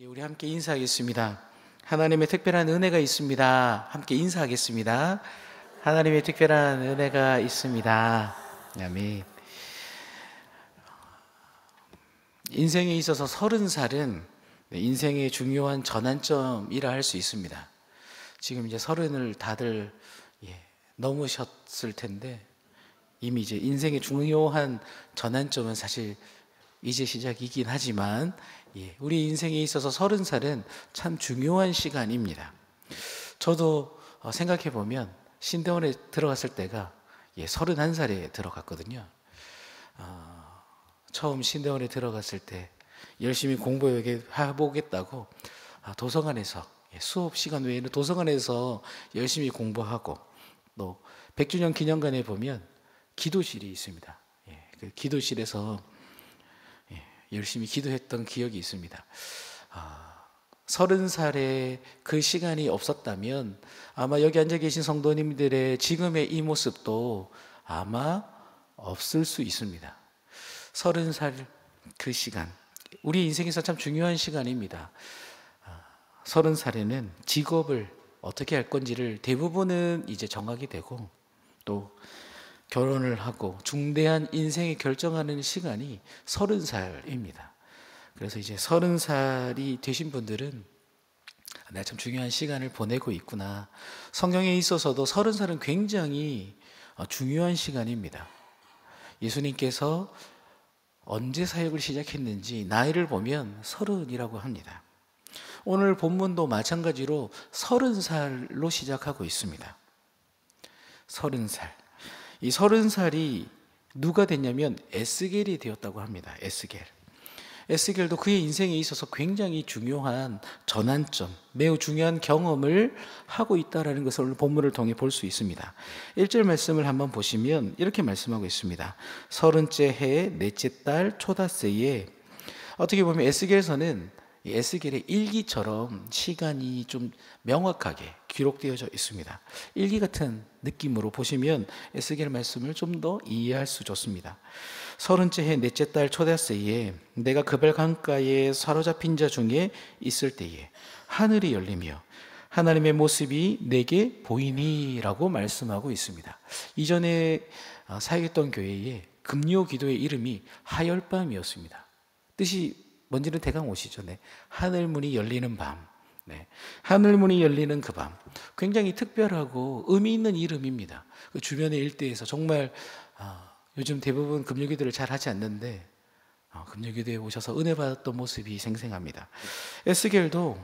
우리 함께 인사하겠습니다. 하나님의 특별한 은혜가 있습니다. 함께 인사하겠습니다. 하나님의 특별한 은혜가 있습니다. 아멘. 인생에 있어서 30살은 인생의 중요한 전환점이라 할 수 있습니다. 지금 이제 30을 다들 넘으셨을 텐데 이미 이제 인생의 중요한 전환점은 사실 이제 시작이긴 하지만 우리 인생에 있어서 30살은 참 중요한 시간입니다. 저도 생각해 보면 신대원에 들어갔을 때가 31살에 들어갔거든요. 처음 신대원에 들어갔을 때 열심히 공부해보겠다고 도서관에서 수업 시간 외에는 도서관에서 열심히 공부하고 또 100주년 기념관에 보면 기도실이 있습니다. 그 기도실에서 열심히 기도했던 기억이 있습니다. 30살에 그 시간이 없었다면 아마 여기 앉아 계신 성도님들의 지금의 이 모습도 아마 없을 수 있습니다. 30살 그 시간, 우리 인생에서 참 중요한 시간입니다. 30살에는 직업을 어떻게 할 건지를 대부분은 이제 정하게 되고 또 결혼을 하고 중대한 인생을 결정하는 시간이 30살입니다. 그래서 이제 30살이 되신 분들은 내가 참 중요한 시간을 보내고 있구나. 성경에 있어서도 30살은 굉장히 중요한 시간입니다. 예수님께서 언제 사역을 시작했는지 나이를 보면 30이라고 합니다. 오늘 본문도 마찬가지로 30살로 시작하고 있습니다. 30살. 이 30살이 누가 됐냐면 에스겔이 되었다고 합니다. 에스겔도 그의 인생에 있어서 굉장히 중요한 전환점, 매우 중요한 경험을 하고 있다는 것을 오늘 본문을 통해 볼 수 있습니다. 1절 말씀을 한번 보시면 이렇게 말씀하고 있습니다. 30째 해 넷째 달 초닷새에, 어떻게 보면 에스겔서는 에스겔의 일기처럼 시간이 좀 명확하게 기록되어져 있습니다. 일기 같은 느낌으로 보시면 에스겔 말씀을 좀 더 이해할 수 좋습니다. 30째 해 넷째 달 초닷새에 내가 그발 강가에 사로잡힌 자 중에 있을 때에 하늘이 열리며 하나님의 모습이 내게 보이니라고 말씀하고 있습니다. 이전에 사역했던 교회의 금요 기도의 이름이 하열밤이었습니다. 뜻이 뭔지는 대강 오시죠. 하늘문이 열리는 밤. 하늘문이 열리는 그 밤. 굉장히 특별하고 의미 있는 이름입니다. 그 주변의 일대에서 정말 요즘 대부분 금요기도를 잘 하지 않는데 금요기도에 오셔서 은혜 받았던 모습이 생생합니다. 에스겔도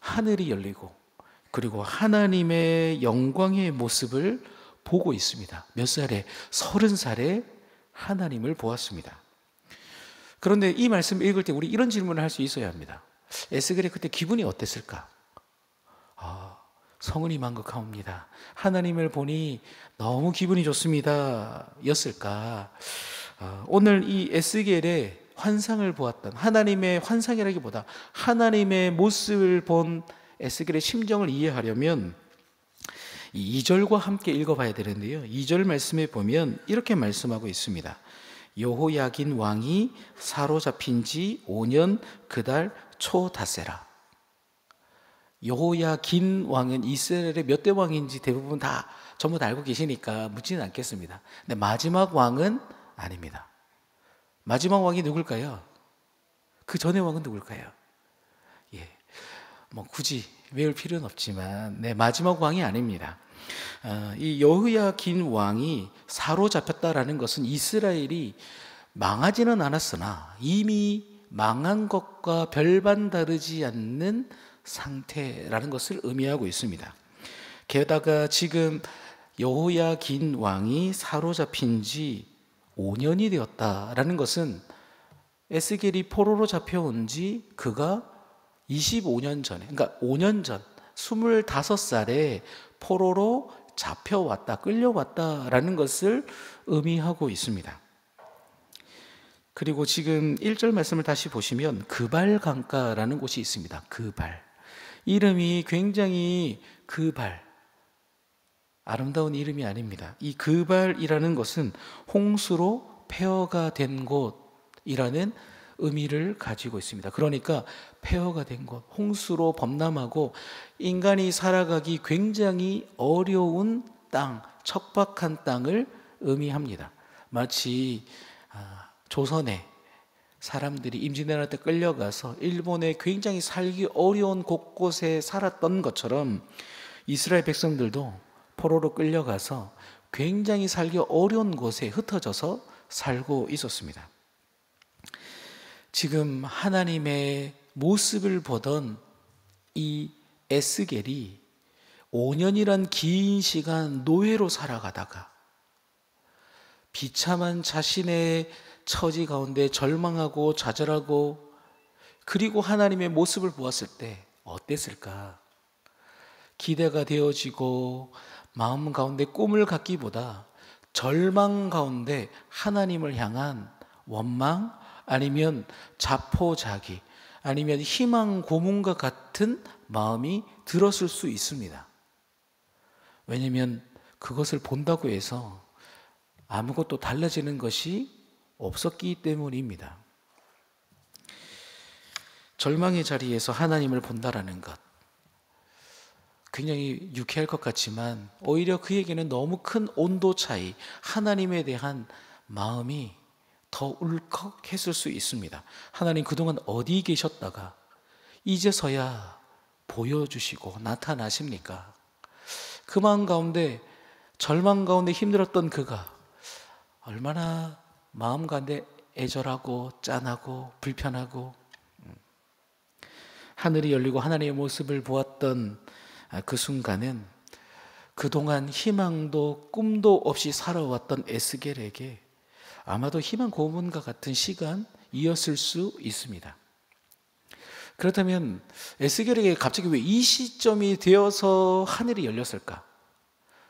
하늘이 열리고 그리고 하나님의 영광의 모습을 보고 있습니다. 몇 살에? 30살에 하나님을 보았습니다. 그런데 이 말씀 읽을 때 우리 이런 질문을 할 수 있어야 합니다. 에스겔이 그때 기분이 어땠을까? 성은이 만극하옵니다. 하나님을 보니 너무 기분이 좋습니다. 였을까? 오늘 이 에스겔의 환상을 보았던, 하나님의 환상이라기보다 하나님의 모습을 본 에스겔의 심정을 이해하려면 이 2절과 함께 읽어봐야 되는데요. 2절 말씀에 보면 이렇게 말씀하고 있습니다. 여호야긴 왕이 사로잡힌 지 5년 그달 초닷새라. 여호야긴 왕은 이스라엘의 몇 대 왕인지 대부분 전부 다 알고 계시니까 묻지는 않겠습니다. 근데 마지막 왕은 아닙니다. 마지막 왕이 누굴까요? 그 전의 왕은 누굴까요? 굳이 외울 필요는 없지만 마지막 왕이 아닙니다. 이 여호야긴 왕이 사로잡혔다라는 것은 이스라엘이 망하지는 않았으나 이미 망한 것과 별반 다르지 않는 상태라는 것을 의미하고 있습니다. 게다가 지금 여호야긴 왕이 사로잡힌 지 5년이 되었다라는 것은 에스겔이 포로로 잡혀온 지 그가 25년 전에, 그러니까 5년 전 25살에 포로로 잡혀왔다, 끌려왔다라는 것을 의미하고 있습니다. 그리고 지금 1절 말씀을 다시 보시면 그발 강가라는 곳이 있습니다. 그발. 이름이 굉장히 아름다운 이름이 아닙니다. 이 그발이라는 것은 홍수로 폐허가 된 곳이라는 의미를 가지고 있습니다. 그러니까 폐허가 된 곳, 홍수로 범람하고 인간이 살아가기 굉장히 어려운 땅, 척박한 땅을 의미합니다. 마치 조선에 사람들이 임진왜란 때 끌려가서 일본에 굉장히 살기 어려운 곳곳에 살았던 것처럼 이스라엘 백성들도 포로로 끌려가서 굉장히 살기 어려운 곳에 흩어져서 살고 있었습니다. 지금 하나님의 모습을 보던 이 에스겔이 5년이란 긴 시간 노예로 살아가다가 비참한 자신의 처지 가운데 절망하고 좌절하고 그리고 하나님의 모습을 보았을 때 어땠을까? 기대가 되어지고 마음 가운데 꿈을 갖기보다 절망 가운데 하나님을 향한 원망 아니면 자포자기 아니면 희망 고문과 같은 마음이 들었을 수 있습니다. 왜냐하면 그것을 본다고 해서 아무것도 달라지는 것이 없었기 때문입니다. 절망의 자리에서 하나님을 본다라는 것 굉장히 유쾌할 것 같지만 오히려 그에게는 너무 큰 온도 차이, 하나님에 대한 마음이 더 울컥했을 수 있습니다. 하나님 그동안 어디 계셨다가 이제서야 보여주시고 나타나십니까? 그 마음 가운데 절망 가운데 힘들었던 그가 얼마나 마음 가운데 애절하고 짠하고 불편하고 하늘이 열리고 하나님의 모습을 보았던 그 순간은 그동안 희망도 꿈도 없이 살아왔던 에스겔에게 아마도 희망 고문과 같은 시간이었을 수 있습니다. 그렇다면 에스겔에게 갑자기 왜 이 시점이 되어서 하늘이 열렸을까?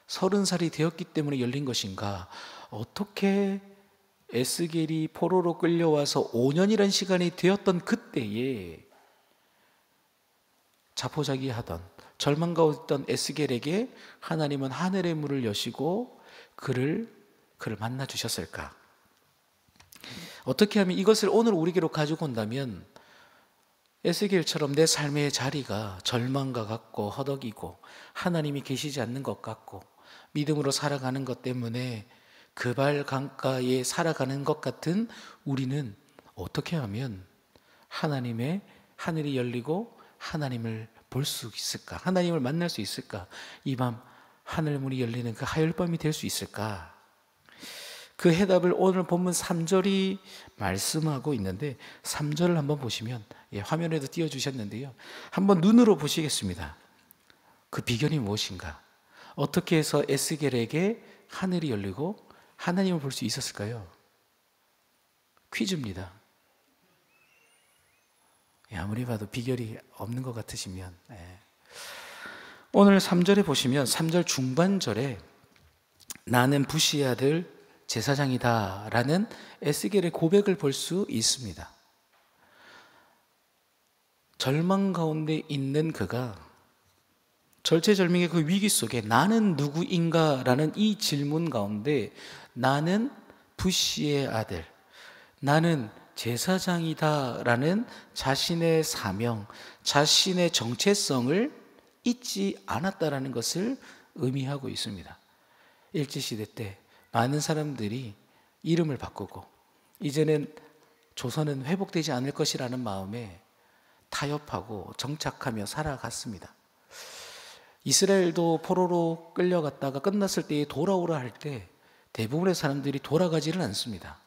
30살이 되었기 때문에 열린 것인가? 어떻게 에스겔이 포로로 끌려와서 5년이라는 시간이 되었던 그때에 자포자기하던 절망 가운데 있던 에스겔에게 하나님은 하늘의 문을 여시고 그를 만나 주셨을까? 어떻게 하면 이것을 오늘 우리에게로 가지고 온다면 에스겔처럼 내 삶의 자리가 절망과 같고 허덕이고 하나님이 계시지 않는 것 같고 믿음으로 살아가는 것 때문에 그 발 강가에 살아가는 것 같은 우리는 어떻게 하면 하나님의 하늘이 열리고 하나님을 볼 수 있을까? 하나님을 만날 수 있을까? 이 밤 하늘문이 열리는 그 하열 밤이 될 수 있을까? 그 해답을 오늘 본문 3절이 말씀하고 있는데 3절을 한번 보시면 화면에도 띄워주셨는데요. 한번 눈으로 보시겠습니다. 그 비결이 무엇인가? 어떻게 해서 에스겔에게 하늘이 열리고 하나님을 볼 수 있었을까요? 퀴즈입니다. 아무리 봐도 비결이 없는 것 같으시면 오늘 3절에 보시면 3절 중반절에 나는 부시의 아들 제사장이다 라는 에스겔의 고백을 볼 수 있습니다. 절망 가운데 있는 그가 절체절명의 그 위기 속에 나는 누구인가 라는 이 질문 가운데 나는 부시의 아들, 나는 제사장이다 라는 자신의 사명, 자신의 정체성을 잊지 않았다라는 것을 의미하고 있습니다. 일제시대 때 많은 사람들이 이름을 바꾸고 이제는 조선은 회복되지 않을 것이라는 마음에 타협하고 정착하며 살아갔습니다. 이스라엘도 포로로 끌려갔다가 끝났을 때에 돌아오라 할 때 대부분의 사람들이 돌아가지를 않습니다.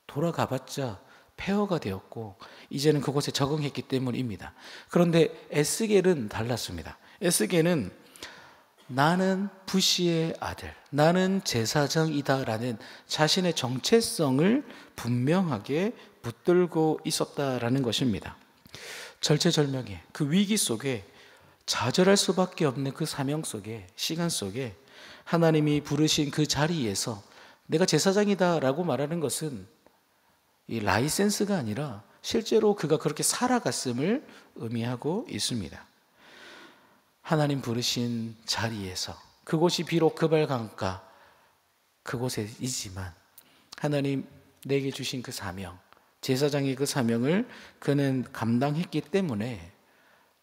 돌아가봤자 폐허가 되었고 이제는 그곳에 적응했기 때문입니다. 그런데 에스겔은 달랐습니다. 에스겔은 나는 부시의 아들, 나는 제사장이다 라는 자신의 정체성을 분명하게 붙들고 있었다라는 것입니다. 절체절명의 그 위기 속에 좌절할 수밖에 없는 그 사명 속에, 시간 속에 하나님이 부르신 그 자리에서 내가 제사장이다 라고 말하는 것은 이 라이센스가 아니라 실제로 그가 그렇게 살아갔음을 의미하고 있습니다. 하나님 부르신 자리에서 그곳이 비록 그발 강가 그곳이지만 하나님 내게 주신 그 사명, 제사장의 그 사명을 그는 감당했기 때문에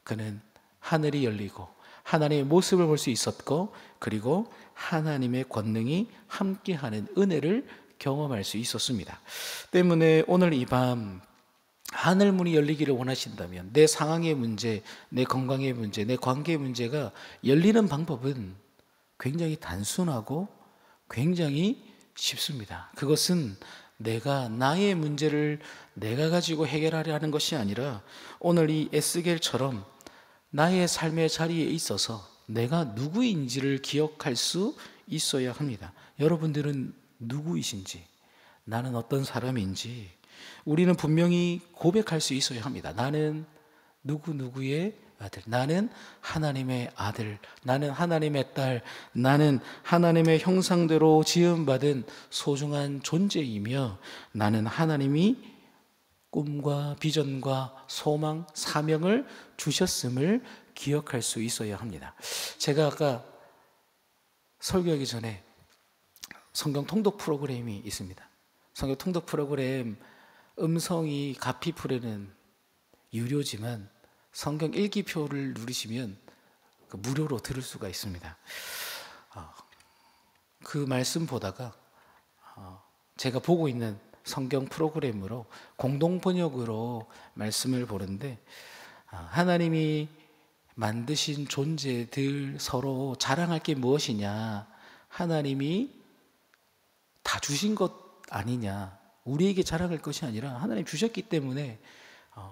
그는 하늘이 열리고 하나님의 모습을 볼 수 있었고, 그리고 하나님의 권능이 함께하는 은혜를 경험할 수 있었습니다. 때문에 오늘 이 밤 하늘문이 열리기를 원하신다면, 내 상황의 문제, 내 건강의 문제, 내 관계의 문제가 열리는 방법은 굉장히 단순하고 굉장히 쉽습니다. 그것은 내가 나의 문제를 내가 가지고 해결하려 하는 것이 아니라, 오늘 이 에스겔처럼 나의 삶의 자리에 있어서 내가 누구인지를 기억할 수 있어야 합니다. 여러분들은 누구이신지, 나는 어떤 사람인지 우리는 분명히 고백할 수 있어야 합니다. 나는 누구누구의 아들, 나는 하나님의 아들, 나는 하나님의 딸, 나는 하나님의 형상대로 지음받은 소중한 존재이며, 나는 하나님이 꿈과 비전과 소망, 사명을 주셨음을 기억할 수 있어야 합니다. 제가 아까 설교하기 전에 성경 통독 프로그램이 있습니다. 성경 통독 프로그램 음성이 가피풀에는 유료지만 성경 일기표를 누르시면 무료로 들을 수가 있습니다. 그 말씀 보다가 제가 보고 있는 성경 프로그램으로 공동 번역으로 말씀을 보는데, 하나님이 만드신 존재들 서로 자랑할 게 무엇이냐, 하나님이 다 주신 것 아니냐, 우리에게 자랑할 것이 아니라 하나님 주셨기 때문에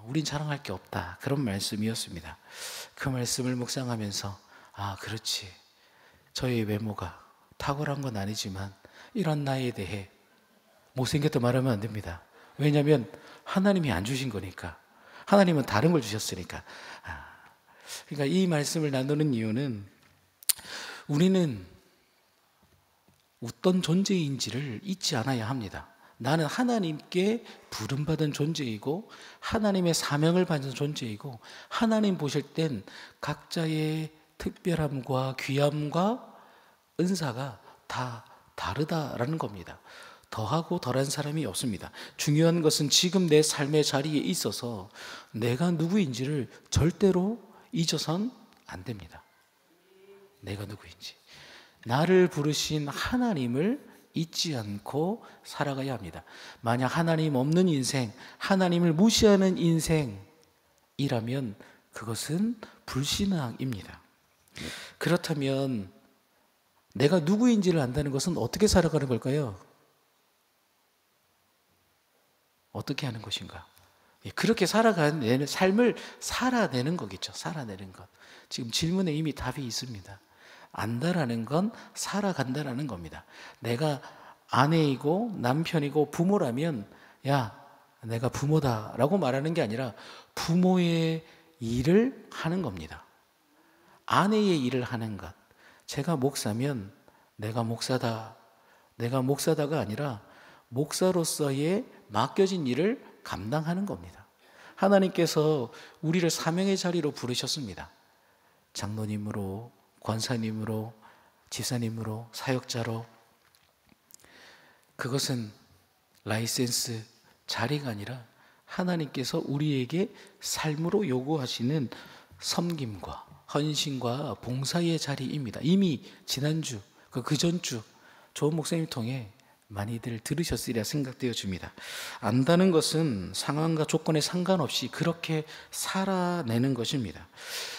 우린 자랑할 게 없다, 그런 말씀이었습니다. 그 말씀을 묵상하면서 그렇지, 저의 외모가 탁월한 건 아니지만 이런 나에 대해 못생겼다 말하면 안 됩니다. 왜냐하면 하나님이 안 주신 거니까. 하나님은 다른 걸 주셨으니까. 그러니까 이 말씀을 나누는 이유는, 우리는 어떤 존재인지를 잊지 않아야 합니다. 나는 하나님께 부름받은 존재이고 하나님의 사명을 받은 존재이고, 하나님 보실 땐 각자의 특별함과 귀함과 은사가 다 다르다라는 겁니다. 더하고 덜한 사람이 없습니다. 중요한 것은 지금 내 삶의 자리에 있어서 내가 누구인지를 절대로 잊어선 안 됩니다. 내가 누구인지, 나를 부르신 하나님을 잊지 않고 살아가야 합니다. 만약 하나님 없는 인생, 하나님을 무시하는 인생이라면 그것은 불신앙입니다. 그렇다면 내가 누구인지를 안다는 것은 어떻게 살아가는 걸까요? 어떻게 하는 것인가? 그렇게 살아가는 삶을 살아내는 거겠죠. 살아내는 것. 지금 질문에 이미 답이 있습니다. 안다라는 건 살아간다라는 겁니다. 내가 아내이고 남편이고 부모라면, 야, 내가 부모다라고 말하는 게 아니라 부모의 일을 하는 겁니다. 아내의 일을 하는 것. 제가 목사면 내가 목사다, 내가 목사다가 아니라 목사로서의 맡겨진 일을 감당하는 겁니다. 하나님께서 우리를 사명의 자리로 부르셨습니다. 장로님으로, 권사님으로, 집사님으로, 사역자로. 그것은 라이센스, 자리가 아니라 하나님께서 우리에게 삶으로 요구하시는 섬김과 헌신과 봉사의 자리입니다. 이미 지난주, 그 전주 좋은 목사님 통해 많이들 들으셨으리라 생각되어 줍니다. 안다는 것은 상황과 조건에 상관없이 그렇게 살아내는 것입니다.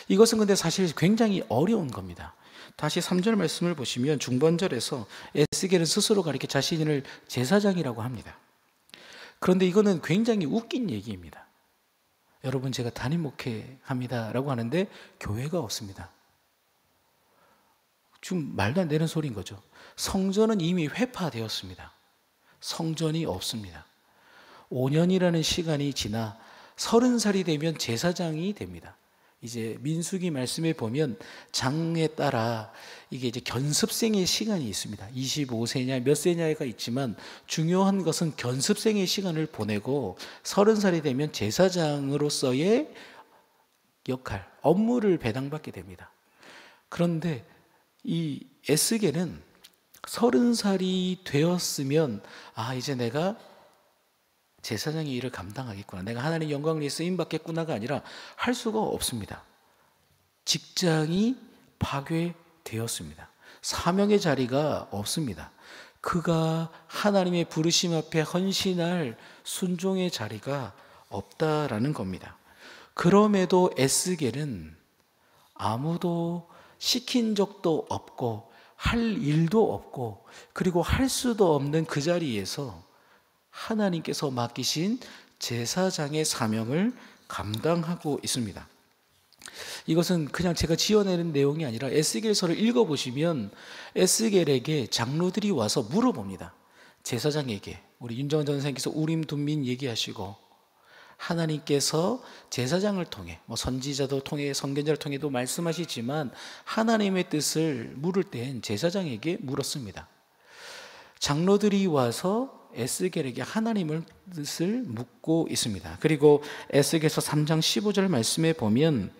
이것은 근데 사실 굉장히 어려운 겁니다. 다시 3절 말씀을 보시면 중반절에서 에스겔은 스스로가 이렇게 자신을 제사장이라고 합니다. 그런데 이거는 굉장히 웃긴 얘기입니다. 여러분, 제가 담임 목회합니다 라고 하는데 교회가 없습니다. 지금 말도 안 되는 소리인 거죠. 성전은 이미 회파되었습니다. 성전이 없습니다. 5년이라는 시간이 지나 30살이 되면 제사장이 됩니다. 이제 민수기 말씀에 보면 장에 따라 이게 이제 견습생의 시간이 있습니다. 25세냐 몇 세냐가 있지만 중요한 것은 견습생의 시간을 보내고 30살이 되면 제사장으로서의 역할, 업무를 배당받게 됩니다. 그런데 이 에스겔은 30살이 되었으면 이제 내가 제사장의 일을 감당하겠구나, 내가 하나님의 영광을 위해 쓰임받겠구나가 아니라 할 수가 없습니다. 직장이 파괴되었습니다. 사명의 자리가 없습니다. 그가 하나님의 부르심 앞에 헌신할 순종의 자리가 없다라는 겁니다. 그럼에도 에스겔은 아무도 시킨 적도 없고 할 일도 없고 그리고 할 수도 없는 그 자리에서 하나님께서 맡기신 제사장의 사명을 감당하고 있습니다. 이것은 그냥 제가 지어내는 내용이 아니라 에스겔서를 읽어보시면 에스겔에게 장로들이 와서 물어봅니다. 제사장에게, 우리 윤정원 전사님께서 우림 둠민 얘기하시고 하나님께서 제사장을 통해 선지자도 통해 선견자를 통해도 말씀하시지만 하나님의 뜻을 물을 땐 제사장에게 물었습니다. 장로들이 와서 에스겔에게 하나님의 뜻을 묻고 있습니다. 그리고 에스겔서 3장 15절 말씀에 보면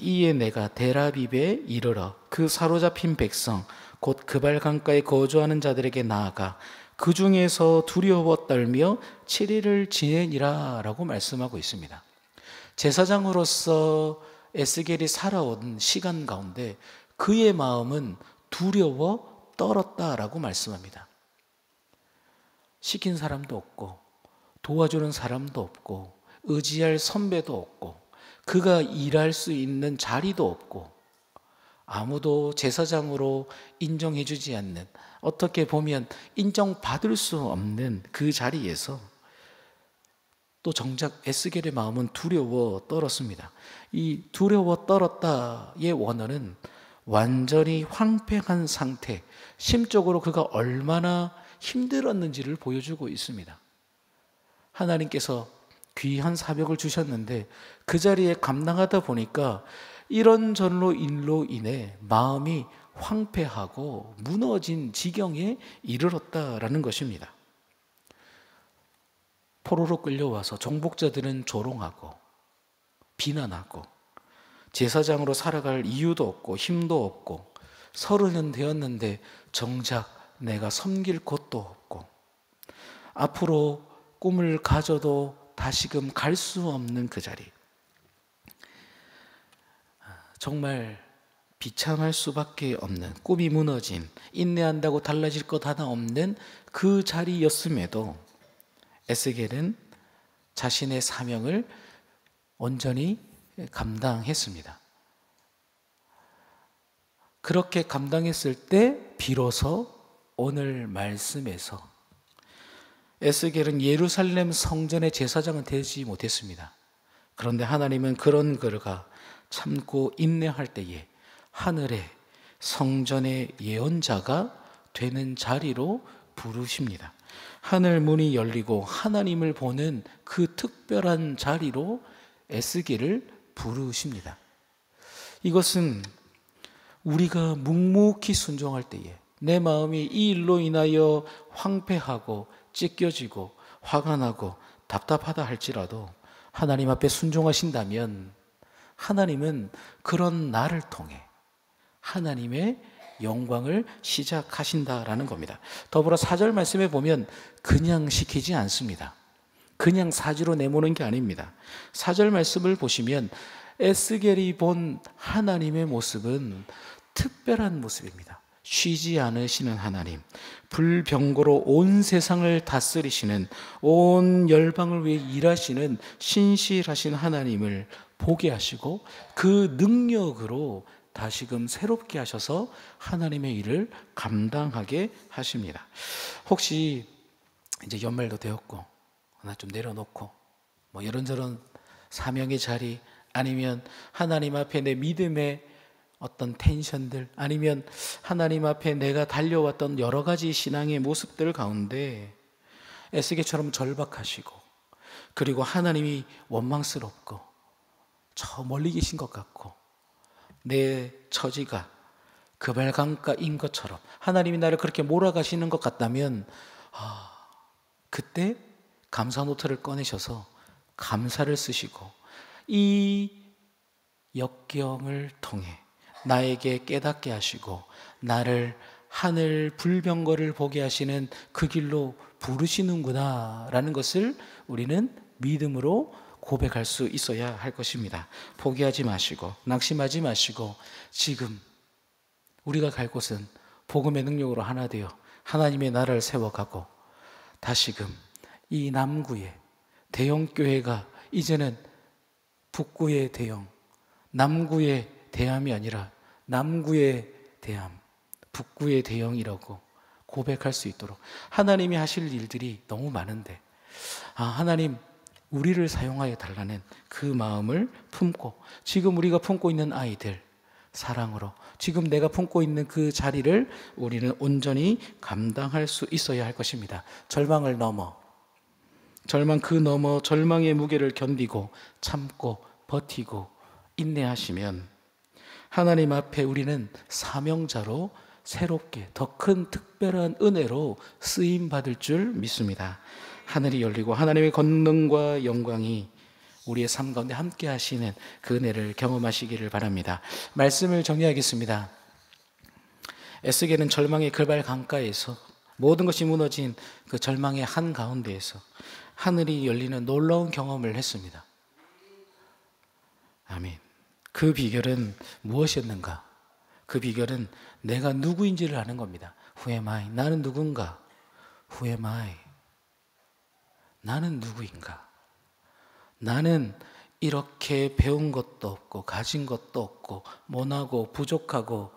이에 내가 데라빕에 이르러 그 사로잡힌 백성 곧 그발 강가에 거주하는 자들에게 나아가 그 중에서 두려워 떨며 7일을 지내니라 라고 말씀하고 있습니다. 제사장으로서 에스겔이 살아온 시간 가운데 그의 마음은 두려워 떨었다라고 말씀합니다. 시킨 사람도 없고 도와주는 사람도 없고 의지할 선배도 없고 그가 일할 수 있는 자리도 없고 아무도 제사장으로 인정해 주지 않는, 어떻게 보면 인정받을 수 없는 그 자리에서 또 정작 에스겔의 마음은 두려워 떨었습니다. 이 두려워 떨었다의 원어는 완전히 황폐한 상태, 심적으로 그가 얼마나 힘들었는지를 보여주고 있습니다. 하나님께서 귀한 사명을 주셨는데 그 자리에 감당하다 보니까 이런저런 일로 인해 마음이 황폐하고 무너진 지경에 이르렀다라는 것입니다. 포로로 끌려와서 정복자들은 조롱하고 비난하고 제사장으로 살아갈 이유도 없고 힘도 없고 30은 되었는데 정작 내가 섬길 곳도 없고 앞으로 꿈을 가져도 다시금 갈 수 없는 그 자리, 정말 비참할 수밖에 없는, 꿈이 무너진, 인내한다고 달라질 것 하나 없는 그 자리였음에도 에스겔은 자신의 사명을 온전히 감당했습니다. 그렇게 감당했을 때 비로소 오늘 말씀에서 에스겔은 예루살렘 성전의 제사장은 되지 못했습니다. 그런데 하나님은 그런 그가 참고 인내할 때에 하늘의 성전의 예언자가 되는 자리로 부르십니다. 하늘 문이 열리고 하나님을 보는 그 특별한 자리로 에스겔을 부르십니다. 이것은 우리가 묵묵히 순종할 때에 내 마음이 이 일로 인하여 황폐하고 찢겨지고 화가 나고 답답하다 할지라도 하나님 앞에 순종하신다면 하나님은 그런 나를 통해 하나님의 영광을 시작하신다라는 겁니다. 더불어 4절 말씀에 보면 그냥 시키지 않습니다. 그냥 사지로 내모는 게 아닙니다. 4절 말씀을 보시면 에스겔이 본 하나님의 모습은 특별한 모습입니다. 쉬지 않으시는 하나님, 불병거로 온 세상을 다스리시는, 온 열방을 위해 일하시는 신실하신 하나님을 보게 하시고 그 능력으로 다시금 새롭게 하셔서 하나님의 일을 감당하게 하십니다. 혹시 이제 연말도 되었고 하나 좀 내려놓고 이런저런 사명의 자리, 아니면 하나님 앞에 내 믿음의 어떤 텐션들, 아니면 하나님 앞에 내가 달려왔던 여러 가지 신앙의 모습들 가운데 에스겔처럼 절박하시고 그리고 하나님이 원망스럽고 저 멀리 계신 것 같고 내 처지가 그발강가인 것처럼 하나님이 나를 그렇게 몰아가시는 것 같다면 그때 감사 노트를 꺼내셔서 감사를 쓰시고 이 역경을 통해 나에게 깨닫게 하시고 나를 하늘 불병거를 보게 하시는 그 길로 부르시는구나 라는 것을 우리는 믿음으로 고백할 수 있어야 할 것입니다. 포기하지 마시고 낙심하지 마시고 지금 우리가 갈 곳은 복음의 능력으로 하나 되어 하나님의 나라를 세워가고 다시금 이 남구의 대형 교회가 이제는 북구의 대형, 남구의 대함이 아니라 남구의 대함, 북구의 대형이라고 고백할 수 있도록 하나님이 하실 일들이 너무 많은데 하나님 우리를 사용하여 달라는 그 마음을 품고 지금 우리가 품고 있는 아이들 사랑으로 지금 내가 품고 있는 그 자리를 우리는 온전히 감당할 수 있어야 할 것입니다. 절망을 넘어 절망 그 너머 절망의 무게를 견디고 참고 버티고 인내하시면 하나님 앞에 우리는 사명자로 새롭게 더 큰 특별한 은혜로 쓰임 받을 줄 믿습니다. 하늘이 열리고 하나님의 권능과 영광이 우리의 삶 가운데 함께 하시는 그 은혜를 경험하시기를 바랍니다. 말씀을 정리하겠습니다. 에스겔은 절망의 글발 강가에서 모든 것이 무너진 그 절망의 한가운데에서 하늘이 열리는 놀라운 경험을 했습니다. 아멘. 그 비결은 무엇이었는가? 그 비결은 내가 누구인지를 아는 겁니다. Who am I? 나는 누군가? Who am I? 나는 누구인가? 나는 이렇게 배운 것도 없고 가진 것도 없고 모나고 부족하고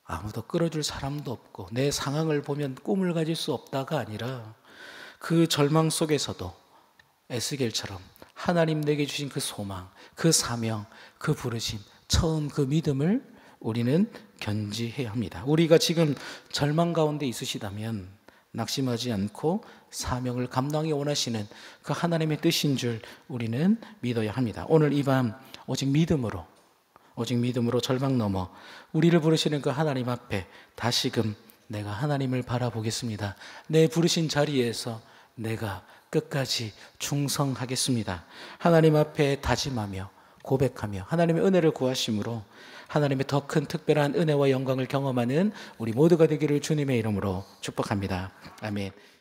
아무도 끌어줄 사람도 없고 내 상황을 보면 꿈을 가질 수 없다가 아니라 그 절망 속에서도 에스겔처럼 하나님 내게 주신 그 소망, 그 사명, 그 부르심, 처음 그 믿음을 우리는 견지해야 합니다. 우리가 지금 절망 가운데 있으시다면 낙심하지 않고 사명을 감당하기 원하시는 그 하나님의 뜻인 줄 우리는 믿어야 합니다. 오늘 이 밤 오직 믿음으로 절망 넘어 우리를 부르시는 그 하나님 앞에 다시금 내가 하나님을 바라보겠습니다. 내 부르신 자리에서 내가 끝까지 충성하겠습니다. 하나님 앞에 다짐하며 고백하며 하나님의 은혜를 구하심으로 하나님의 더 큰 특별한 은혜와 영광을 경험하는 우리 모두가 되기를 주님의 이름으로 축복합니다. 아멘.